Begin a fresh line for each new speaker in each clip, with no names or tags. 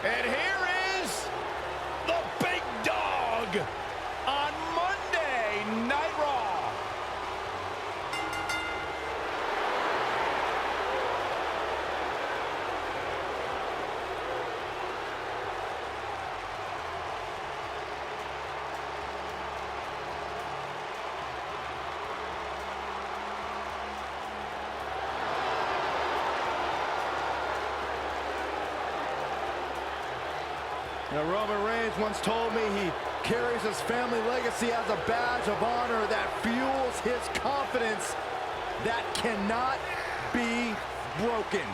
And here is the big dog on Monday Night Raw.
Now, Roman Reigns once told me he carries his family legacy as a badge of honor that fuels his confidence that cannot be broken.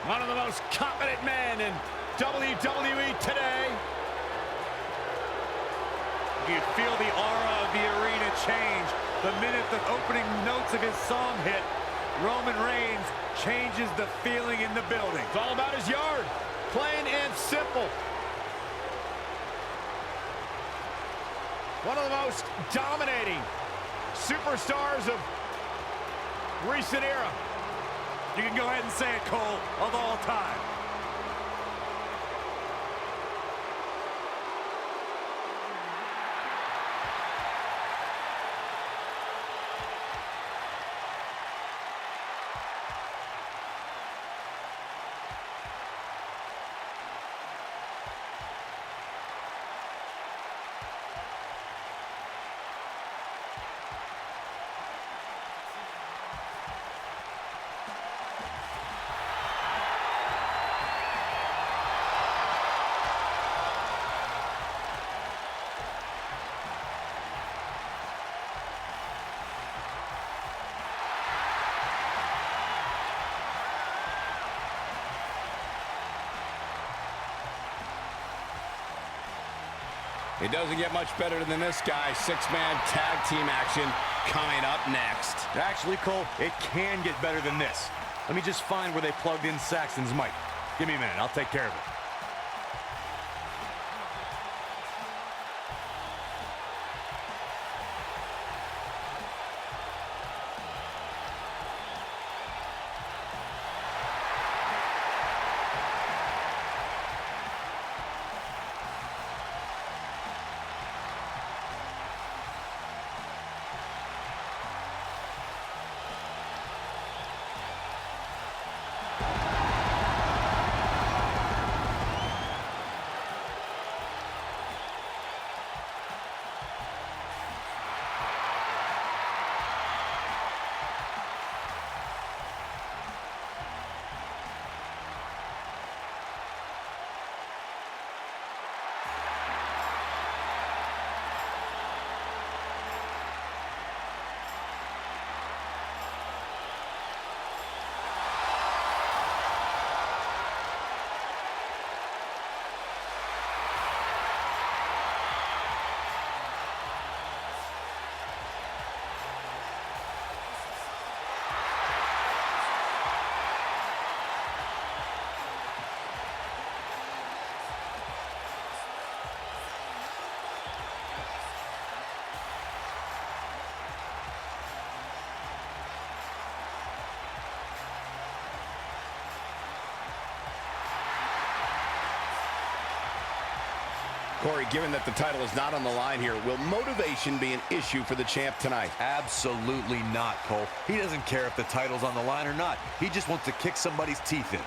One of the most confident men in WWE today.
You feel the aura of the arena change the minute the opening notes of his song hit. Roman Reigns changes the feeling in the building.
It's all about his yard, plain and simple. One of the most dominating superstars of recent era.
You can go ahead and say it, Cole, of all time.
It doesn't get much better than this, guy. Six-man tag team action coming up next.
Actually, Cole, it can get better than this. Let me just find where they plugged in Saxton's mic. Give me a minute. I'll take care of it.
Corey, given that the title is not on the line here, will motivation be an issue for the champ tonight?
Absolutely not, Cole. He doesn't care if the title's on the line or not. He just wants to kick somebody's teeth in.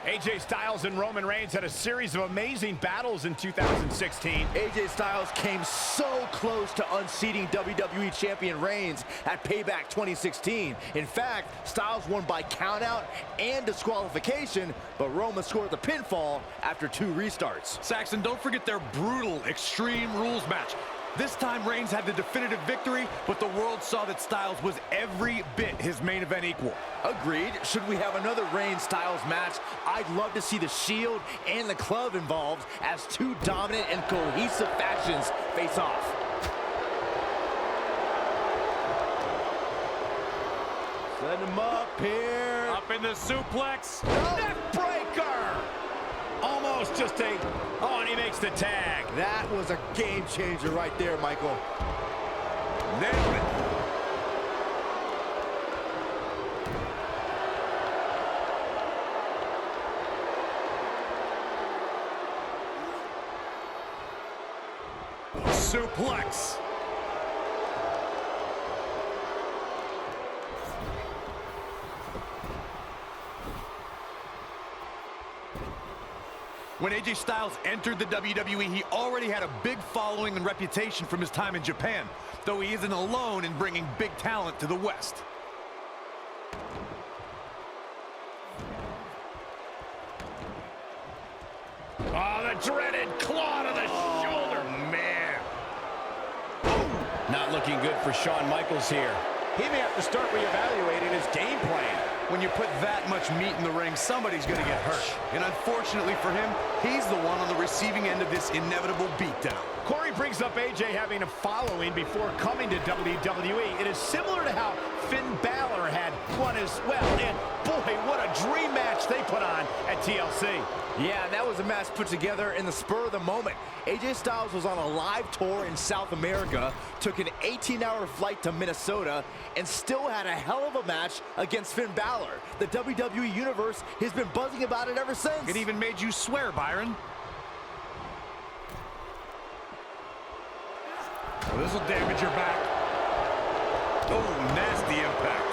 AJ Styles and Roman Reigns had a series of amazing battles in 2016.
AJ Styles came so close to unseating WWE Champion Reigns at Payback 2016. In fact, Styles won by countout and disqualification, but Roman scored the pinfall after 2 restarts.
Saxton, don't forget their brutal Extreme Rules match. This time Reigns had the definitive victory, but the world saw that Styles was every bit his main event equal.
Agreed. Should we have another Reigns-Styles match, I'd love to see the Shield and the Club involved as 2 dominant and cohesive factions face off. Set him up here.
Up in the suplex.
Neck breaker! Almost just a... Oh, and he makes the tag.
That was a game changer right there, Michael.
Nailed it.
Suplex.
When AJ Styles entered the WWE, he already had a big following and reputation from his time in Japan, though he isn't alone in bringing big talent to the West.
Oh, the dreaded claw to the shoulder. Man. Not looking good for Shawn Michaels here. He may have to start reevaluating his game plan.
When you put that much meat in the ring, somebody's going to get hurt. And unfortunately for him, he's the one on the receiving end of this inevitable beatdown.
Corey brings up AJ having a following before coming to WWE. It is similar to how Finn Balor had one as well. And boy, what a dream match they put on at TLC.
Yeah, that was a match put together in the spur of the moment. AJ Styles was on a live tour in South America, took an 18-hour flight to Minnesota, and still had a hell of a match against Finn Balor. The WWE Universe has been buzzing about it ever since.
It even made you swear, Byron.
Oh, this will damage your back.
Oh, nasty impact.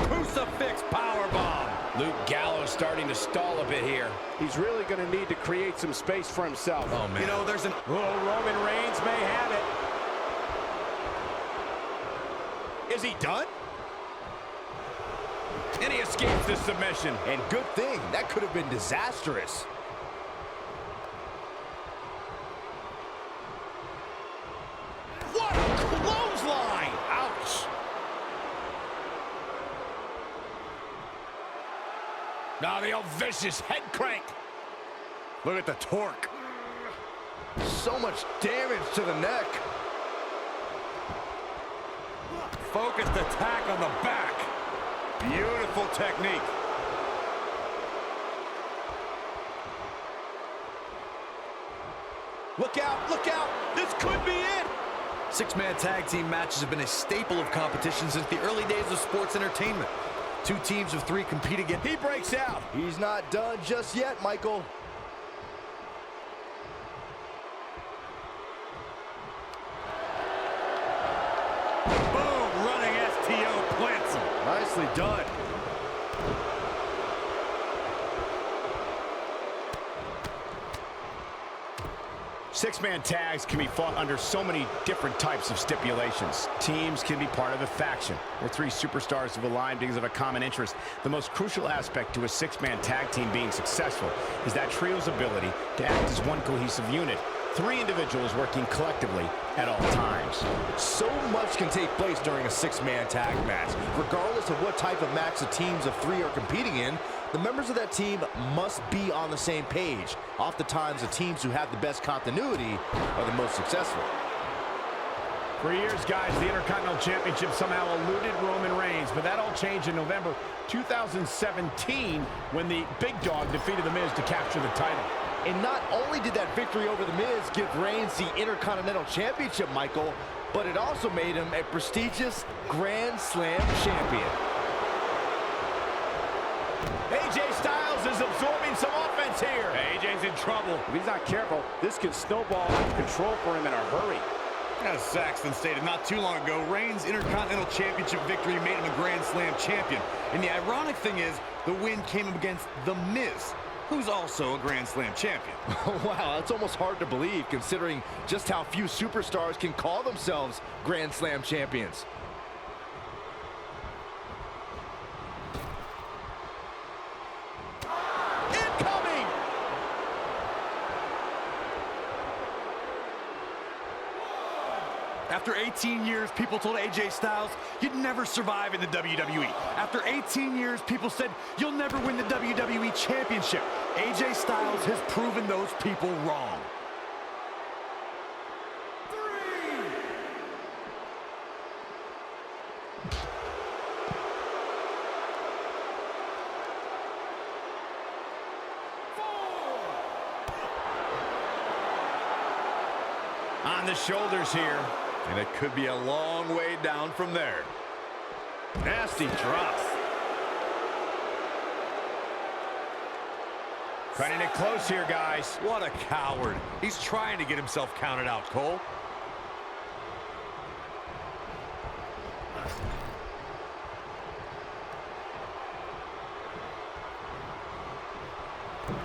Crucifix powerbomb.
Luke Gallows starting to stall a bit here.
He's really going to need to create some space for himself.
Oh, man. You know, there's an...
Oh, Roman Reigns may have it. Is he done? And he escapes the submission.
And good thing, that could have been disastrous.
What a clothesline! Ouch! Now the old vicious head crank.
Look at the torque.
So much damage to the neck.
Focused attack on the back. Beautiful technique.
Look out, look out. This could be it.
6-man tag team matches have been a staple of competition since the early days of sports entertainment. 2 teams of 3 compete against.
He breaks out.
He's not done just yet, Michael.
Boom, running STO plants him.
Nicely done.
Six-man tags can be fought under so many different types of stipulations. Teams can be part of a faction, where 3 superstars have aligned because of a common interest. The most crucial aspect to a 6-man tag team being successful is that trio's ability to act as one cohesive unit. 3 individuals working collectively at all times.
So much can take place during a 6-man tag match. Regardless of what type of match the teams of 3 are competing in, the members of that team must be on the same page. Oftentimes, the teams who have the best continuity are the most successful.
For years, guys, the Intercontinental Championship somehow eluded Roman Reigns, but that all changed in November 2017 when the Big Dog defeated The Miz to capture the title.
And not only did that victory over The Miz give Reigns the Intercontinental Championship, Michael, but it also made him a prestigious Grand Slam champion.
AJ Styles is absorbing some offense
here.
AJ's in trouble.
If he's not careful, this can snowball out of control for him in a hurry.
As Saxton stated not too long ago, Reigns' Intercontinental Championship victory made him a Grand Slam champion. And the ironic thing is, the win came against The Miz, who's also a Grand Slam champion.
Wow, that's almost hard to believe, considering just how few superstars can call themselves Grand Slam champions. Incoming!
After 18 years, people told AJ Styles, you'd never survive in the WWE. After 18 years, people said, you'll never win the WWE Championship. AJ Styles has proven those people wrong.
On the shoulders here.
And it could be a long way down from there.
Nasty drop.
Cutting it close here, guys.
What a coward. He's trying to get himself counted out, Cole.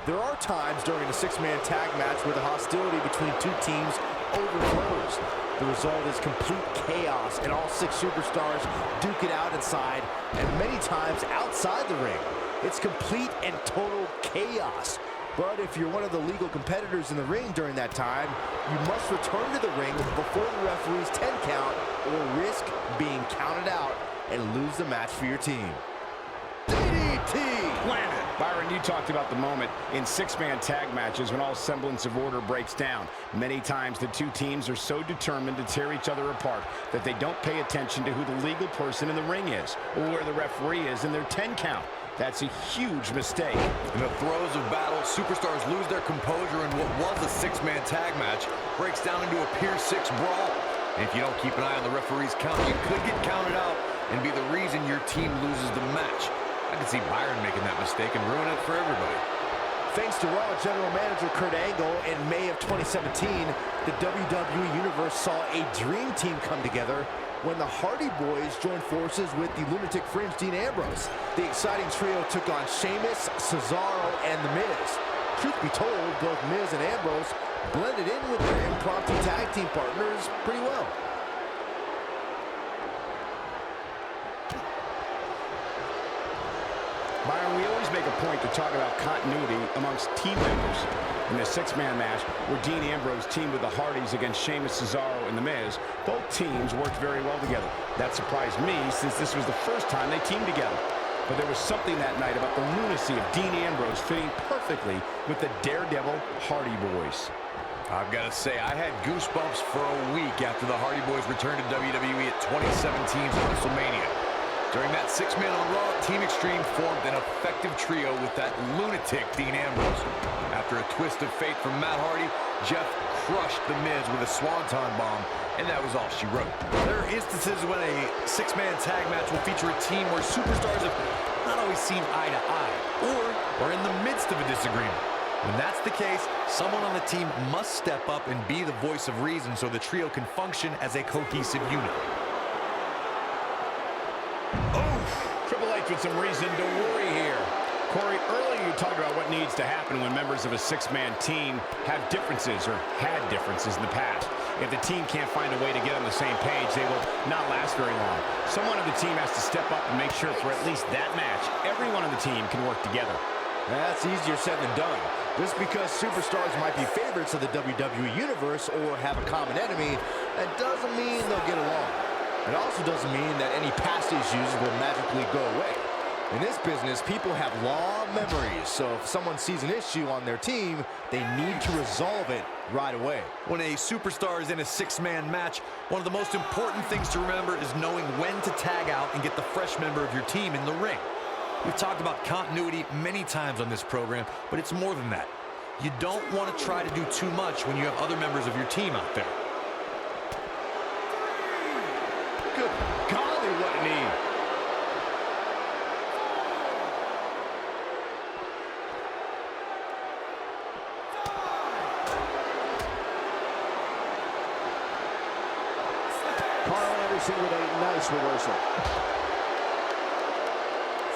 There are times during a six-man tag match where the hostility between two teams overflows. The result is complete chaos, and all six superstars duke it out inside, and many times outside the ring. It's complete and total chaos. But if you're one of the legal competitors in the ring during that time, you must return to the ring before the referee's 10 count or risk being counted out and lose the match for your team. DDT!
Landed. Byron, you talked about the moment in six-man tag matches when all semblance of order breaks down. Many times the two teams are so determined to tear each other apart that they don't pay attention to who the legal person in the ring is or where the referee is in their 10 count. That's a huge mistake.
In the throes of battle, superstars lose their composure, and what was a six-man tag match breaks down into a Pier 6 brawl. And if you don't keep an eye on the referee's count, you could get counted out and be the reason your team loses the match. I can see Byron making that mistake and ruin it for everybody.
Thanks to Raw General Manager Kurt Angle, in May of 2017, the WWE Universe saw a dream team come together when the Hardy Boys joined forces with the Lunatic Fringe Dean Ambrose. The exciting trio took on Sheamus, Cesaro, and The Miz. Truth be told, both Miz and Ambrose blended in with their impromptu tag team partners pretty well.
Byron, we always make a point to talk about continuity amongst team members. In the six-man match, where Dean Ambrose teamed with the Hardys against Sheamus, Cesaro, and The Miz, both teams worked very well together. That surprised me, since this was the first time they teamed together. But there was something that night about the lunacy of Dean Ambrose fitting perfectly with the Daredevil Hardy Boys.
I've got to say, I had goosebumps for a week after the Hardy Boys returned to WWE at 2017's WrestleMania. During that six-man on Raw, Team Extreme formed an effective trio with that lunatic Dean Ambrose. After a twist of fate from Matt Hardy, Jeff crushed The Miz with a swanton bomb, and that was all she wrote. There are instances when a six-man tag match will feature a team where superstars have not always seen eye to eye, or are in the midst of a disagreement. When that's the case, someone on the team must step up and be the voice of reason so the trio can function as a cohesive unit.
Triple H with some reason to worry here. Corey, earlier you talked about what needs to happen when members of a six-man team have differences or had differences in the past. If the team can't find a way to get on the same page, they will not last very long. Someone on the team has to step up and make sure for at least that match, everyone on the team can work together.
That's easier said than done. Just because superstars might be favorites of the WWE Universe or have a common enemy, that doesn't mean they'll get along. It also doesn't mean that any past issues will magically go away. In this business, people have long memories, so if someone sees an issue on their team, they need to resolve it right away.
When a superstar is in a six-man match, one of the most important things to remember is knowing when to tag out and get the fresh member of your team in the ring. We've talked about continuity many times on this program, but it's more than that. You don't want to try to do too much when you have other members of your team out there.
Good golly, what a knee.
releasing with a nice reversal.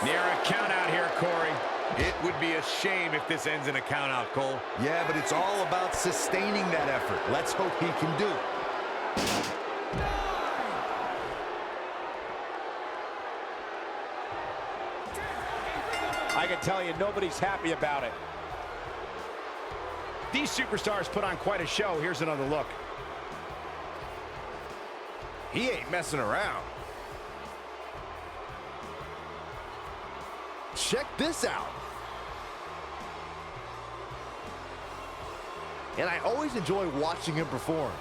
Near a count out here, Corey.
It would be a shame if this ends in a count out, Cole.
Yeah, but it's all about sustaining that effort. Let's hope he can do it.
I can tell you, nobody's happy about it.
These superstars put on quite a show. Here's another look.
He ain't messing around. Check this out. And I always enjoy watching him perform.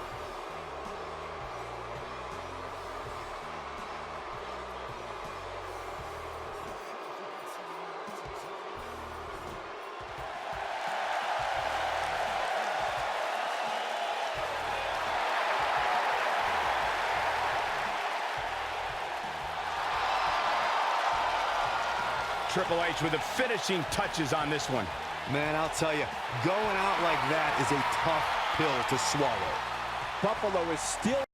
Triple H with the finishing touches on this one.
Man, I'll tell you, going out like that is a tough pill to swallow.
Buffalo is still